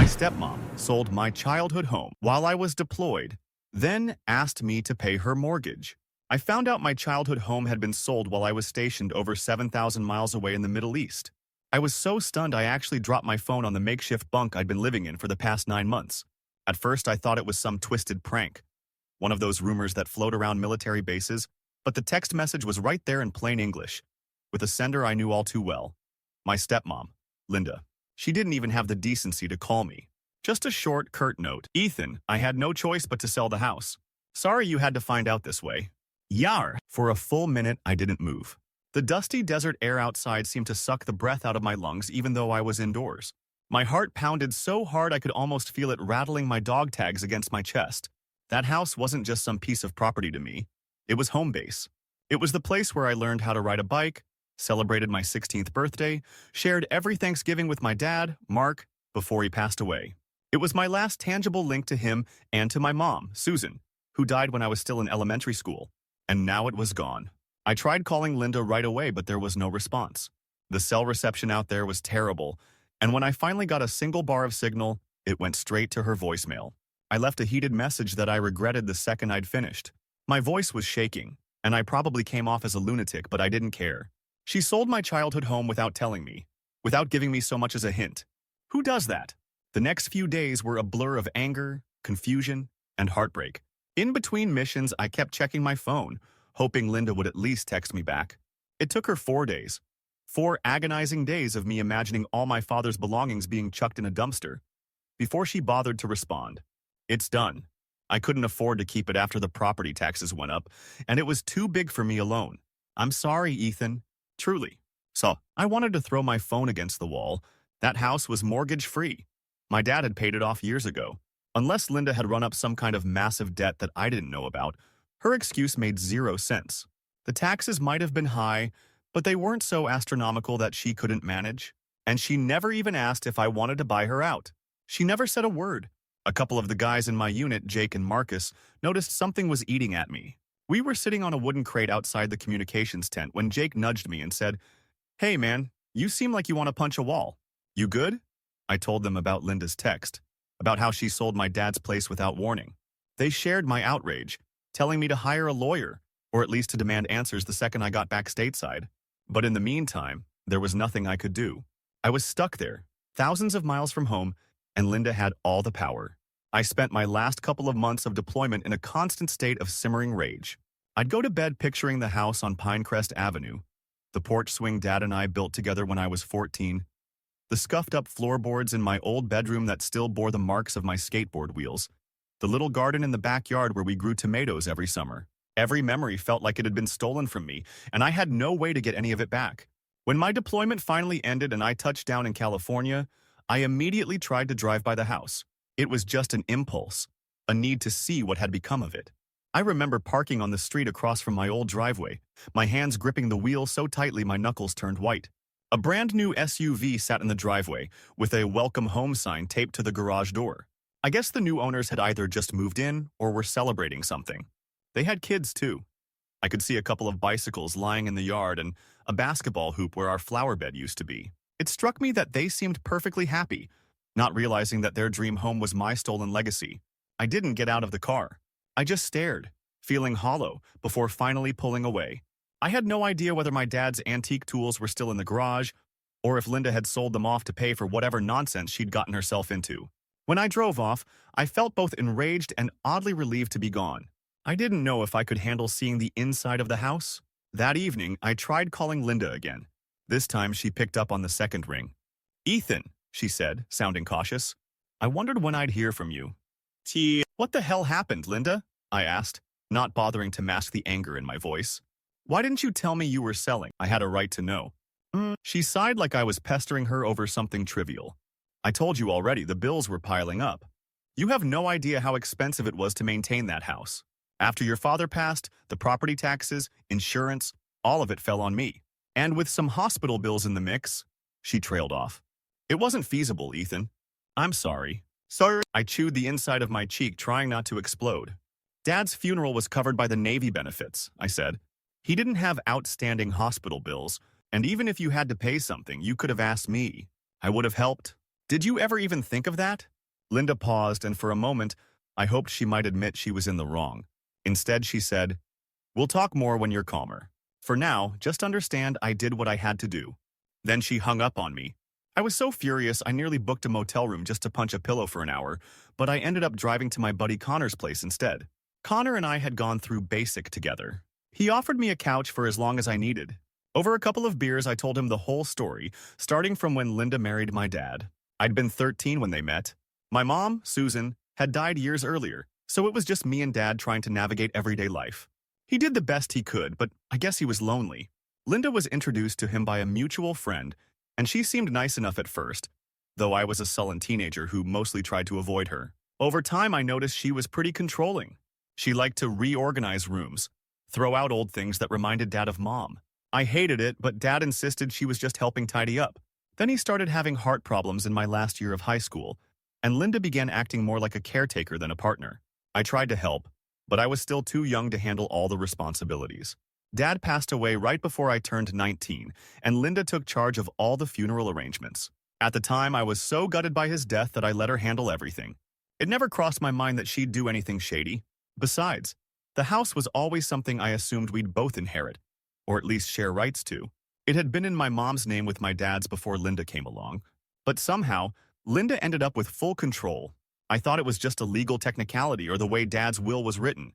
stepmom sold my childhood home while I was deployed, then asked me to pay her mortgage. I found out my childhood home had been sold while I was stationed over 7,000 miles away in the Middle East. I was so stunned I actually dropped my phone on the makeshift bunk I'd been living in for the past 9 months. At first, I thought it was some twisted prank, one of those rumors that float around military bases, but the text message was right there in plain English, with a sender I knew all too well. My stepmom, Linda. She didn't even have the decency to call me. Just a short, curt note. Ethan, I had no choice but to sell the house. Sorry you had to find out this way. Yar! For a full minute, I didn't move. The dusty desert air outside seemed to suck the breath out of my lungs even though I was indoors. My heart pounded so hard I could almost feel it rattling my dog tags against my chest. That house wasn't just some piece of property to me. It was home base. It was the place where I learned how to ride a bike, celebrated my 16th birthday, shared every Thanksgiving with my dad, Mark, before he passed away. It was my last tangible link to him and to my mom, Susan, who died when I was still in elementary school. And now it was gone. I tried calling Linda right away, but there was no response. The cell reception out there was terrible, and when I finally got a single bar of signal, it went straight to her voicemail. I left a heated message that I regretted the second I'd finished. My voice was shaking, and I probably came off as a lunatic, but I didn't care. She sold my childhood home without telling me, without giving me so much as a hint. Who does that? The next few days were a blur of anger, confusion, and heartbreak. In between missions, I kept checking my phone, hoping Linda would at least text me back. It took her 4 days. 4 agonizing days of me imagining all my father's belongings being chucked in a dumpster, before she bothered to respond. It's done. I couldn't afford to keep it after the property taxes went up, and it was too big for me alone. I'm sorry, Ethan. Truly. So, I wanted to throw my phone against the wall. That house was mortgage-free. My dad had paid it off years ago. Unless Linda had run up some kind of massive debt that I didn't know about, her excuse made 0 sense. The taxes might have been high, but they weren't so astronomical that she couldn't manage. And she never even asked if I wanted to buy her out. She never said a word. A couple of the guys in my unit, Jake and Marcus, noticed something was eating at me. We were sitting on a wooden crate outside the communications tent when Jake nudged me and said, "Hey man, you seem like you want to punch a wall. You good?" I told them about Linda's text, about how she sold my dad's place without warning. They shared my outrage, telling me to hire a lawyer, or at least to demand answers the second I got back stateside. But in the meantime, there was nothing I could do. I was stuck there, thousands of miles from home, and Linda had all the power. I spent my last couple of months of deployment in a constant state of simmering rage. I'd go to bed picturing the house on Pinecrest Avenue, the porch swing Dad and I built together when I was 14, the scuffed-up floorboards in my old bedroom that still bore the marks of my skateboard wheels, the little garden in the backyard where we grew tomatoes every summer. Every memory felt like it had been stolen from me, and I had no way to get any of it back. When my deployment finally ended and I touched down in California, I immediately tried to drive by the house. It was just an impulse, a need to see what had become of it. I remember parking on the street across from my old driveway, my hands gripping the wheel so tightly my knuckles turned white. A brand new SUV sat in the driveway, with a welcome home sign taped to the garage door. I guess the new owners had either just moved in or were celebrating something. They had kids too. I could see a couple of bicycles lying in the yard and a basketball hoop where our flower bed used to be. It struck me that they seemed perfectly happy, not realizing that their dream home was my stolen legacy. I didn't get out of the car. I just stared, feeling hollow, before finally pulling away. I had no idea whether my dad's antique tools were still in the garage, or if Linda had sold them off to pay for whatever nonsense she'd gotten herself into. When I drove off, I felt both enraged and oddly relieved to be gone. I didn't know if I could handle seeing the inside of the house. That evening, I tried calling Linda again. This time, she picked up on the second ring. "Ethan," she said, sounding cautious. "I wondered when I'd hear from you." What the hell happened, Linda?" I asked, not bothering to mask the anger in my voice. "Why didn't you tell me you were selling? I had a right to know." She sighed like I was pestering her over something trivial. "I told you already, the bills were piling up. You have no idea how expensive it was to maintain that house. After your father passed, the property taxes, insurance, all of it fell on me. And with some hospital bills in the mix," she trailed off. "It wasn't feasible, Ethan. I'm sorry." "Sorry." I chewed the inside of my cheek, trying not to explode. "Dad's funeral was covered by the Navy benefits," I said. "He didn't have outstanding hospital bills, and even if you had to pay something, you could have asked me. I would have helped." "Did you ever even think of that?" Linda paused, and for a moment, I hoped she might admit she was in the wrong. Instead, she said, "We'll talk more when you're calmer. For now, just understand I did what I had to do." Then she hung up on me. I was so furious I nearly booked a motel room just to punch a pillow for an hour, but I ended up driving to my buddy Connor's place instead. Connor and I had gone through basic together. He offered me a couch for as long as I needed. Over a couple of beers, I told him the whole story, starting from when Linda married my dad. I'd been 13 when they met. My mom, Susan, had died years earlier, so it was just me and Dad trying to navigate everyday life. He did the best he could, but I guess he was lonely. Linda was introduced to him by a mutual friend, and she seemed nice enough at first, though I was a sullen teenager who mostly tried to avoid her. Over time, I noticed she was pretty controlling. She liked to reorganize rooms, throw out old things that reminded Dad of Mom. I hated it, but Dad insisted she was just helping tidy up. Then he started having heart problems in my last year of high school, and Linda began acting more like a caretaker than a partner. I tried to help, but I was still too young to handle all the responsibilities. Dad passed away right before I turned 19, and Linda took charge of all the funeral arrangements. At the time, I was so gutted by his death that I let her handle everything. It never crossed my mind that she'd do anything shady. Besides, the house was always something I assumed we'd both inherit, or at least share rights to. It had been in my mom's name with my dad's before Linda came along, but somehow, Linda ended up with full control. I thought it was just a legal technicality or the way Dad's will was written.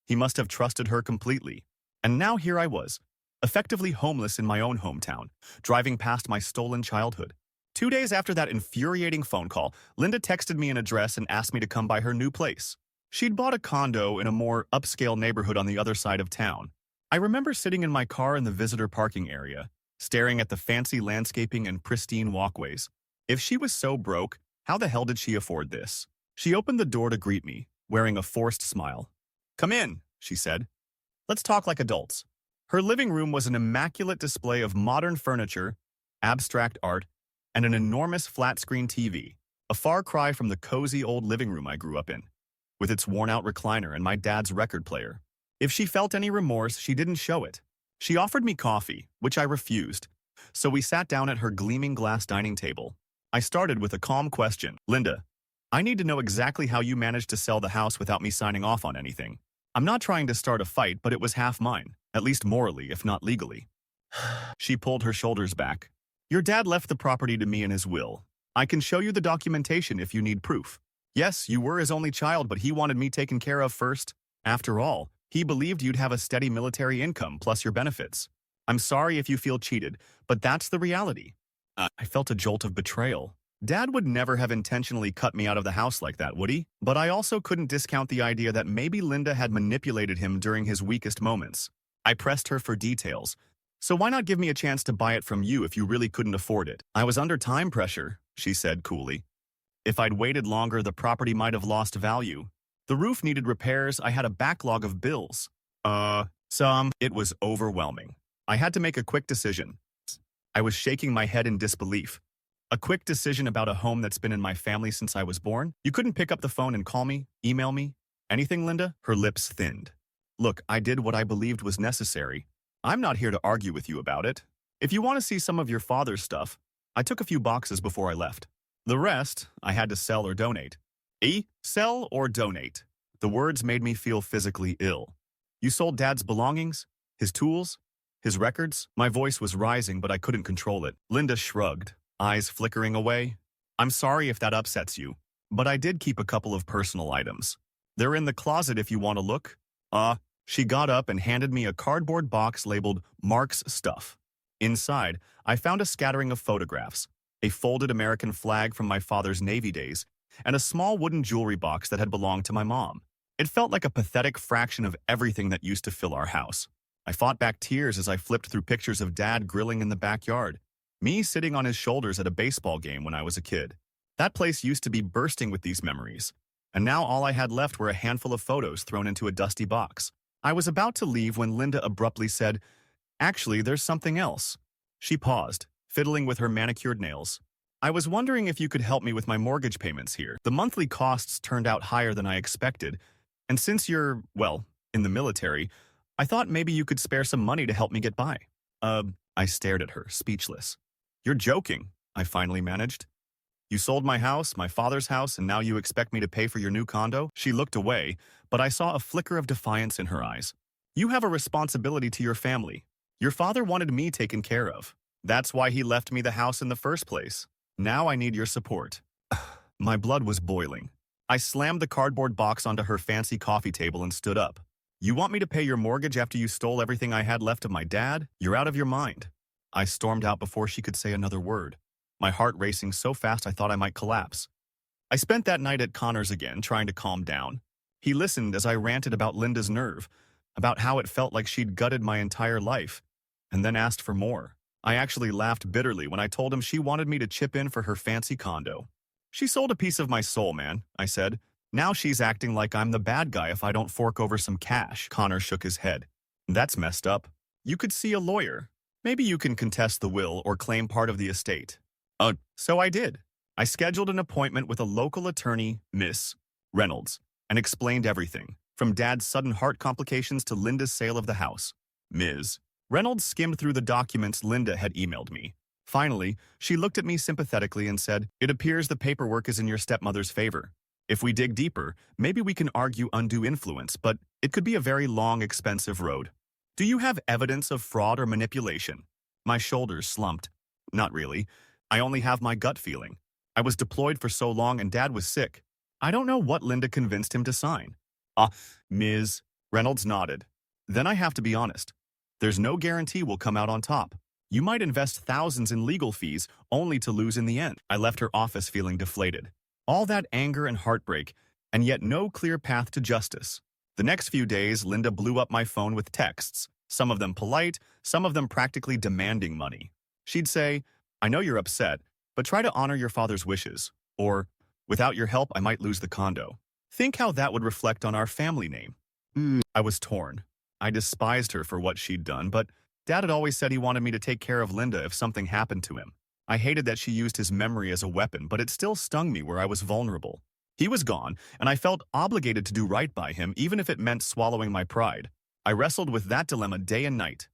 He must have trusted her completely. And now here I was, effectively homeless in my own hometown, driving past my stolen childhood. 2 days after that infuriating phone call, Linda texted me an address and asked me to come by her new place. She'd bought a condo in a more upscale neighborhood on the other side of town. I remember sitting in my car in the visitor parking area, staring at the fancy landscaping and pristine walkways. If she was so broke, how the hell did she afford this? She opened the door to greet me, wearing a forced smile. "Come in," she said. "Let's talk like adults." Her living room was an immaculate display of modern furniture, abstract art, and an enormous flat-screen TV, a far cry from the cozy old living room I grew up in, with its worn-out recliner and my dad's record player. If she felt any remorse, she didn't show it. She offered me coffee, which I refused, so we sat down at her gleaming glass dining table. I started with a calm question. "Linda, I need to know exactly how you managed to sell the house without me signing off on anything. I'm not trying to start a fight, but it was half mine, at least morally, if not legally." She pulled her shoulders back. "Your dad left the property to me in his will. I can show you the documentation if you need proof. Yes, you were his only child, but he wanted me taken care of first. After all, he believed you'd have a steady military income plus your benefits. I'm sorry if you feel cheated, but that's the reality." I felt a jolt of betrayal. Dad would never have intentionally cut me out of the house like that, would he? But I also couldn't discount the idea that maybe Linda had manipulated him during his weakest moments. I pressed her for details. "So why not give me a chance to buy it from you if you really couldn't afford it?" "I was under time pressure," she said coolly. "If I'd waited longer, the property might have lost value. The roof needed repairs. I had a backlog of bills." It was overwhelming. I had to make a quick decision. I was shaking my head in disbelief. A quick decision about a home that's been in my family since I was born? You couldn't pick up the phone and call me, email me, anything, Linda? Her lips thinned. "Look, I did what I believed was necessary. I'm not here to argue with you about it. If you want to see some of your father's stuff, I took a few boxes before I left. The rest, I had to sell or donate." Sell or donate? The words made me feel physically ill. "You sold Dad's belongings? His tools? His records?" My voice was rising, but I couldn't control it. Linda shrugged, eyes flickering away. "I'm sorry if that upsets you, but I did keep a couple of personal items. They're in the closet if you want to look." She got up and handed me a cardboard box labeled Mark's Stuff. Inside, I found a scattering of photographs, a folded American flag from my father's Navy days, and a small wooden jewelry box that had belonged to my mom. It felt like a pathetic fraction of everything that used to fill our house. I fought back tears as I flipped through pictures of Dad grilling in the backyard, me sitting on his shoulders at a baseball game when I was a kid. That place used to be bursting with these memories, and now all I had left were a handful of photos thrown into a dusty box. I was about to leave when Linda abruptly said, "Actually, there's something else." She paused, fiddling with her manicured nails. "I was wondering if you could help me with my mortgage payments here. The monthly costs turned out higher than I expected, and since you're, well, in the military, I thought maybe you could spare some money to help me get by." I stared at her, speechless. "You're joking," I finally managed. You sold my house, my father's house, and now you expect me to pay for your new condo? She looked away, but I saw a flicker of defiance in her eyes. You have a responsibility to your family. Your father wanted me taken care of. That's why he left me the house in the first place. Now I need your support. My blood was boiling. I slammed the cardboard box onto her fancy coffee table and stood up. You want me to pay your mortgage after you stole everything I had left of my dad? You're out of your mind. I stormed out before she could say another word, my heart racing so fast I thought I might collapse. I spent that night at Connor's again, trying to calm down. He listened as I ranted about Linda's nerve, about how it felt like she'd gutted my entire life, and then asked for more. I actually laughed bitterly when I told him she wanted me to chip in for her fancy condo. She sold a piece of my soul, man, I said. Now she's acting like I'm the bad guy if I don't fork over some cash. Connor shook his head. That's messed up. You could see a lawyer. Maybe you can contest the will or claim part of the estate. So I did. I scheduled an appointment with a local attorney, Miss Reynolds, and explained everything, from Dad's sudden heart complications to Linda's sale of the house. Ms. Reynolds skimmed through the documents Linda had emailed me. Finally, she looked at me sympathetically and said, "It appears the paperwork is in your stepmother's favor. If we dig deeper, maybe we can argue undue influence, but it could be a very long, expensive road. Do you have evidence of fraud or manipulation?" My shoulders slumped. Not really. I only have my gut feeling. I was deployed for so long and Dad was sick. I don't know what Linda convinced him to sign. Ms. Reynolds nodded. Then I have to be honest. There's no guarantee we'll come out on top. You might invest thousands in legal fees only to lose in the end. I left her office feeling deflated. All that anger and heartbreak, and yet no clear path to justice. The next few days, Linda blew up my phone with texts, some of them polite, some of them practically demanding money. She'd say, "I know you're upset, but try to honor your father's wishes," or, "Without your help, I might lose the condo. Think how that would reflect on our family name." I was torn. I despised her for what she'd done, but Dad had always said he wanted me to take care of Linda if something happened to him. I hated that she used his memory as a weapon, but it still stung me where I was vulnerable. He was gone, and I felt obligated to do right by him, even if it meant swallowing my pride. I wrestled with that dilemma day and night.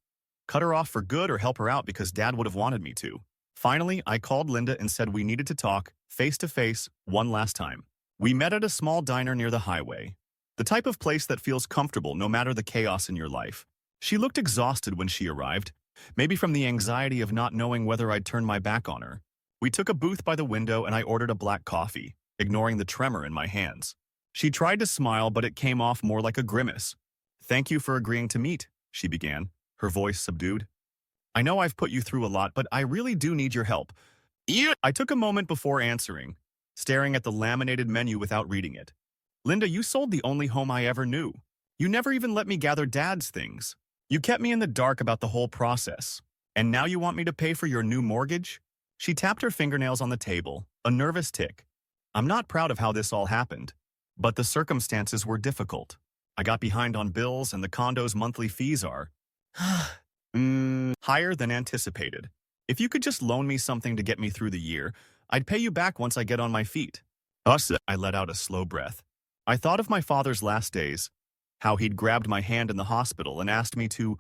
Cut her off for good or help her out because Dad would have wanted me to. Finally, I called Linda and said we needed to talk, face to face, one last time. We met at a small diner near the highway. The type of place that feels comfortable no matter the chaos in your life. She looked exhausted when she arrived, maybe from the anxiety of not knowing whether I'd turn my back on her. We took a booth by the window and I ordered a black coffee, ignoring the tremor in my hands. She tried to smile, but it came off more like a grimace. "Thank you for agreeing to meet," she began, her voice subdued. "I know I've put you through a lot, but I really do need your help." I took a moment before answering, staring at the laminated menu without reading it. "Linda, you sold the only home I ever knew. You never even let me gather Dad's things. You kept me in the dark about the whole process. And now you want me to pay for your new mortgage?" She tapped her fingernails on the table, a nervous tick. "I'm not proud of how this all happened, but the circumstances were difficult. I got behind on bills and the condo's monthly fees are higher than anticipated. If you could just loan me something to get me through the year, I'd pay you back once I get on my feet." I let out a slow breath. I thought of my father's last days, how he'd grabbed my hand in the hospital and asked me to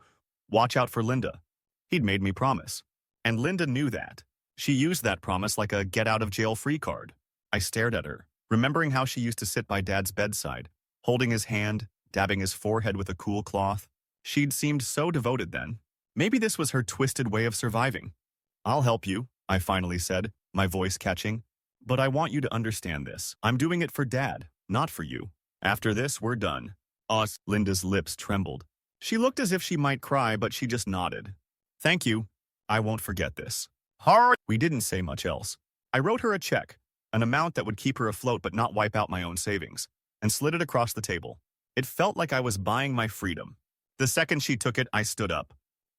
watch out for Linda. He'd made me promise. And Linda knew that. She used that promise like a get-out-of-jail-free card. I stared at her, remembering how she used to sit by Dad's bedside, holding his hand, dabbing his forehead with a cool cloth. She'd seemed so devoted then. Maybe this was her twisted way of surviving. "I'll help you," I finally said, my voice catching. "But I want you to understand this. I'm doing it for Dad, not for you. After this, we're done." Linda's lips trembled. She looked as if she might cry, but she just nodded. "Thank you. I won't forget this." We didn't say much else. I wrote her a check, an amount that would keep her afloat but not wipe out my own savings, and slid it across the table. It felt like I was buying my freedom. The second she took it, I stood up.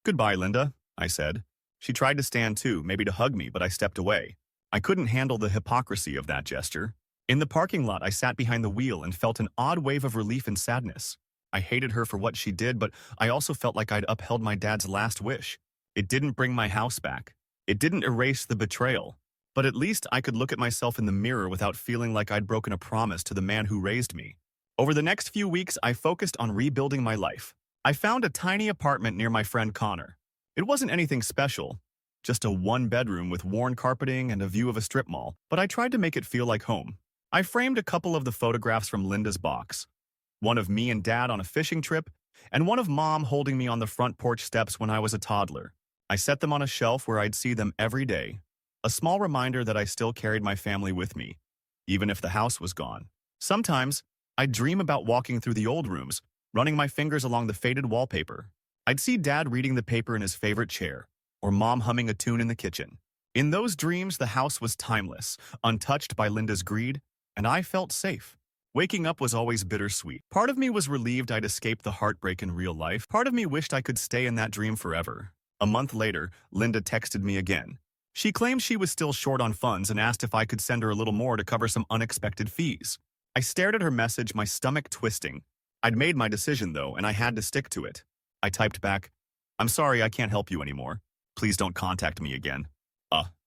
"Goodbye, Linda," I said. She tried to stand too, maybe to hug me, but I stepped away. I couldn't handle the hypocrisy of that gesture. In the parking lot, I sat behind the wheel and felt an odd wave of relief and sadness. I hated her for what she did, but I also felt like I'd upheld my dad's last wish. It didn't bring my house back. It didn't erase the betrayal. But at least I could look at myself in the mirror without feeling like I'd broken a promise to the man who raised me. Over the next few weeks, I focused on rebuilding my life. I found a tiny apartment near my friend Connor. It wasn't anything special, just a one-bedroom with worn carpeting and a view of a strip mall, but I tried to make it feel like home. I framed a couple of the photographs from Linda's box, one of me and Dad on a fishing trip, and one of Mom holding me on the front porch steps when I was a toddler. I set them on a shelf where I'd see them every day, a small reminder that I still carried my family with me, even if the house was gone. Sometimes, I'd dream about walking through the old rooms, running my fingers along the faded wallpaper. I'd see Dad reading the paper in his favorite chair, or Mom humming a tune in the kitchen. In those dreams, the house was timeless, untouched by Linda's greed, and I felt safe. Waking up was always bittersweet. Part of me was relieved I'd escaped the heartbreak in real life. Part of me wished I could stay in that dream forever. A month later, Linda texted me again. She claimed she was still short on funds and asked if I could send her a little more to cover some unexpected fees. I stared at her message, my stomach twisting. I'd made my decision, though, and I had to stick to it. I typed back, "I'm sorry I can't help you anymore. Please don't contact me again."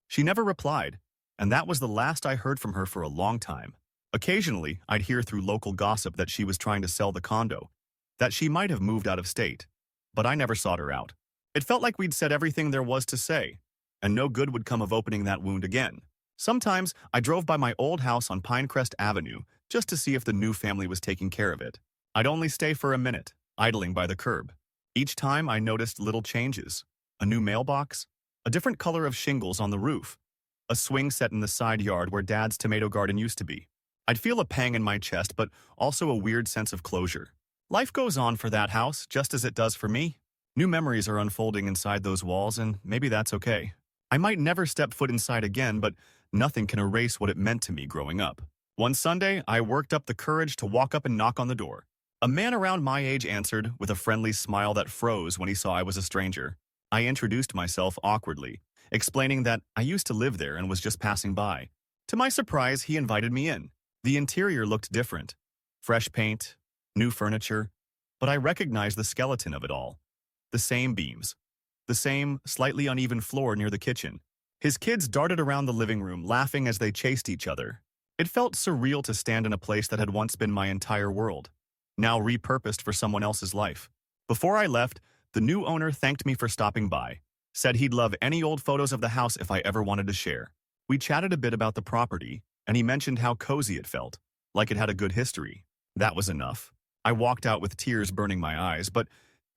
She never replied, and that was the last I heard from her for a long time. Occasionally, I'd hear through local gossip that she was trying to sell the condo, that she might have moved out of state, but I never sought her out. It felt like we'd said everything there was to say, and no good would come of opening that wound again. Sometimes, I drove by my old house on Pinecrest Avenue just to see if the new family was taking care of it. I'd only stay for a minute, idling by the curb. Each time, I noticed little changes. A new mailbox, a different color of shingles on the roof, a swing set in the side yard where Dad's tomato garden used to be. I'd feel a pang in my chest, but also a weird sense of closure. Life goes on for that house, just as it does for me. New memories are unfolding inside those walls, and maybe that's okay. I might never step foot inside again, but nothing can erase what it meant to me growing up. One Sunday, I worked up the courage to walk up and knock on the door. A man around my age answered with a friendly smile that froze when he saw I was a stranger. I introduced myself awkwardly, explaining that I used to live there and was just passing by. To my surprise, he invited me in. The interior looked different. Fresh paint, new furniture, but I recognized the skeleton of it all. The same beams, the same slightly uneven floor near the kitchen. His kids darted around the living room, laughing as they chased each other. It felt surreal to stand in a place that had once been my entire world, now repurposed for someone else's life. Before I left, the new owner thanked me for stopping by, said he'd love any old photos of the house if I ever wanted to share. We chatted a bit about the property, and he mentioned how cozy it felt, like it had a good history. That was enough. I walked out with tears burning my eyes, but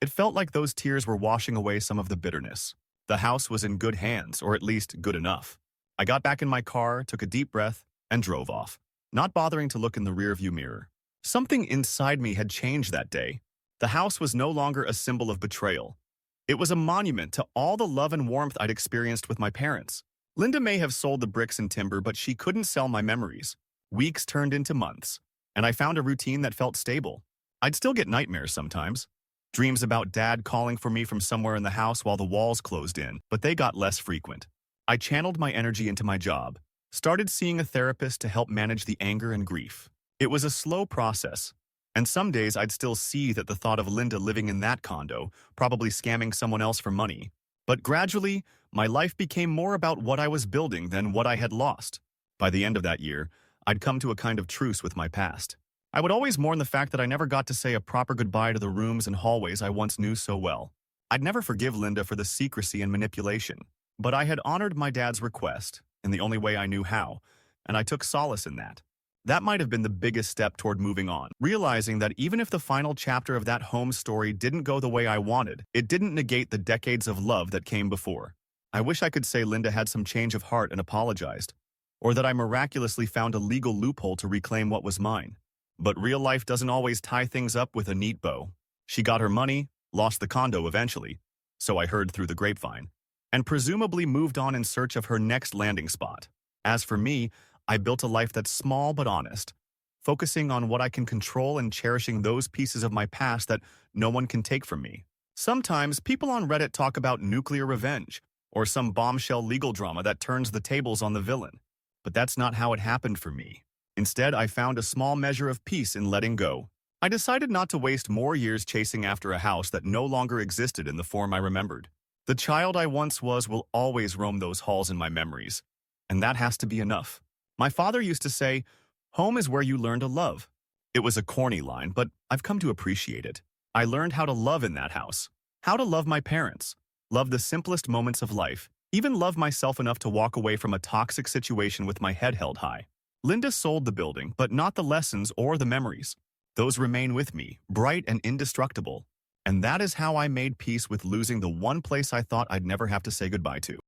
it felt like those tears were washing away some of the bitterness. The house was in good hands, or at least good enough. I got back in my car, took a deep breath, and drove off, not bothering to look in the rearview mirror. Something inside me had changed that day. The house was no longer a symbol of betrayal. It was a monument to all the love and warmth I'd experienced with my parents. Linda may have sold the bricks and timber, but she couldn't sell my memories. Weeks turned into months, and I found a routine that felt stable. I'd still get nightmares sometimes. Dreams about Dad calling for me from somewhere in the house while the walls closed in, but they got less frequent. I channeled my energy into my job, started seeing a therapist to help manage the anger and grief. It was a slow process, and some days I'd still seethe at the thought of Linda living in that condo, probably scamming someone else for money. But gradually, my life became more about what I was building than what I had lost. By the end of that year, I'd come to a kind of truce with my past. I would always mourn the fact that I never got to say a proper goodbye to the rooms and hallways I once knew so well. I'd never forgive Linda for the secrecy and manipulation, but I had honored my dad's request in the only way I knew how, and I took solace in that. That might have been the biggest step toward moving on, realizing that even if the final chapter of that home story didn't go the way I wanted, it didn't negate the decades of love that came before. I wish I could say Linda had some change of heart and apologized, or that I miraculously found a legal loophole to reclaim what was mine. But real life doesn't always tie things up with a neat bow. She got her money, lost the condo eventually, so I heard through the grapevine, and presumably moved on in search of her next landing spot. As for me, I built a life that's small but honest, focusing on what I can control and cherishing those pieces of my past that no one can take from me. Sometimes people on Reddit talk about nuclear revenge or some bombshell legal drama that turns the tables on the villain. But that's not how it happened for me. Instead, I found a small measure of peace in letting go. I decided not to waste more years chasing after a house that no longer existed in the form I remembered. The child I once was will always roam those halls in my memories, and that has to be enough. My father used to say, "Home is where you learn to love." It was a corny line, but I've come to appreciate it. I learned how to love in that house, how to love my parents, love the simplest moments of life, Even love myself enough to walk away from a toxic situation with my head held high. Linda sold the building, but not the lessons or the memories. Those remain with me, bright and indestructible. And that is how I made peace with losing the one place I thought I'd never have to say goodbye to.